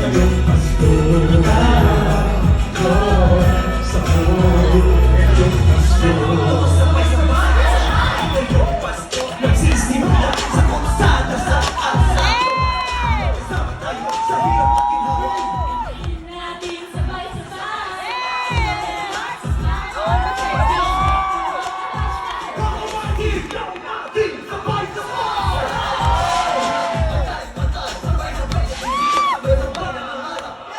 ngayong Pasko. Sa ngayong Pasko. Sabay-sabay ngayong Pasko. Nagsisimula sa kalsada sa alsa. Sama tayo sa hirap at ginhawa. Natin sabay-sabay. Gawin natin sabay-sabay.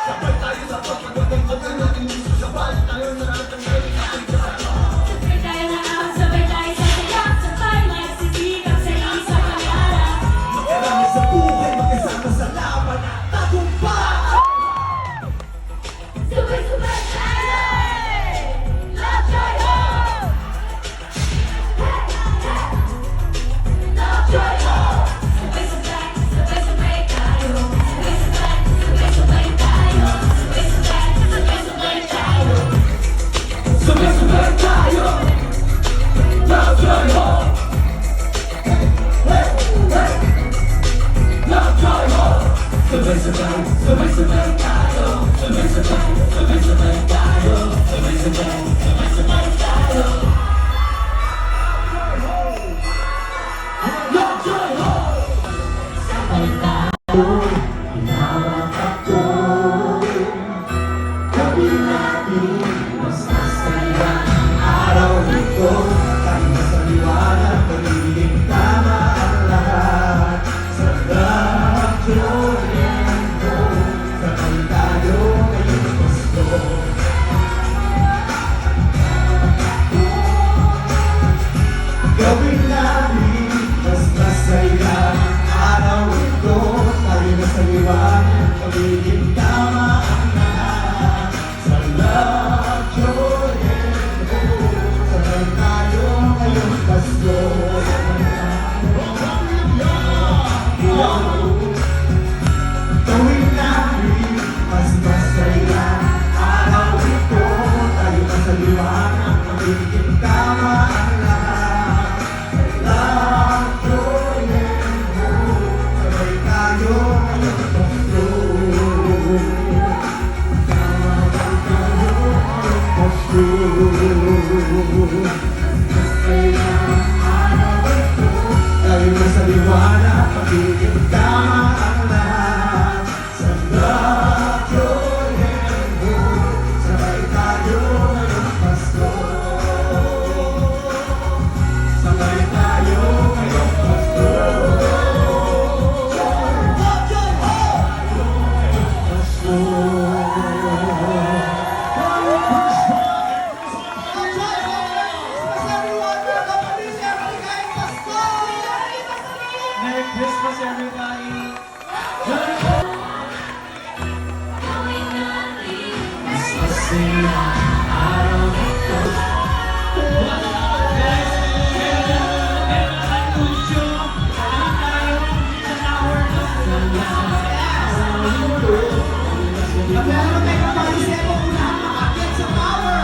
Sabay tayo sa pagkakagod ng ating gusto. Sabay tayo na natin ngayon sa ating kasama. Sabay tayo na ang sabay tayo sa saya. Sabay magsisikap sa isang pangarap. Makarami sa buhay, magkasama sa laban at tagumpay. Sabay-sabay tayo. Love, joy, hope. Love, joy, hope. Sabay-sabay, sabay-sabay tayo. Sabay-sabay, sabay-sabay tayo. Sabay-sabay, sabay-sabay tayo. Sabay-sabay tayo. Love, joy, hope. Hey, hey. Love, joy, hope. Sabay-sabay, sabay-sabay tayo. Sabay-sabay, sabay-sabay tayo. Sabay-sabay, sabay-sabay tayo. Love, joy, hope. Sabay tayo. Hinawak ako. Gawin natin mas masaya ang araw nito. Kahit sa liwanag, pagiging tama ang lahat. Sa lahat, joy and hope. Sabay tayo ngayong Pasko. Gawin natin mas masaya ang araw ito. Tayo na sa liwanag, pagiging tama ang lahat. Sa lahat, joy and hope. Sabay tayo ngayong Pasko. Gawin natin mas masaya ang araw ito. Tayo na sa liwanag, pagiging tama ang lahat. Sa lahat, joy and hope. Sabay tayo ngayong Pasko. Sabay tayo ngayong Pasko. Masaya ang araw ito. Tayo na sa liwanag, pagiging tama ang lahat. Sa lahat, joy and hope. Sabay tayo ngayong Pasko. Sabay tayo ngayong Pasko. Merry Christmas, everybody! Gawin natin Mas masaya ang araw ito. Meron tayong palisero unahan makakyat sa tower!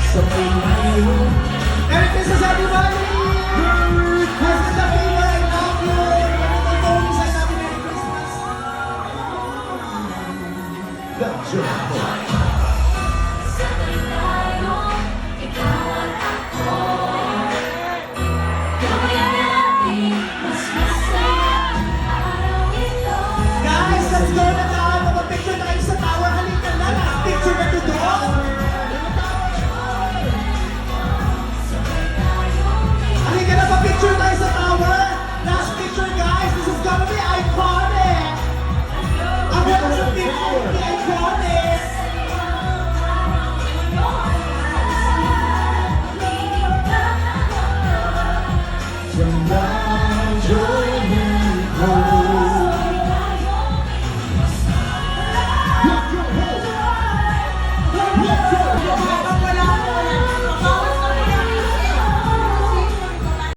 Sabay tayo. Merry Christmas, everybody!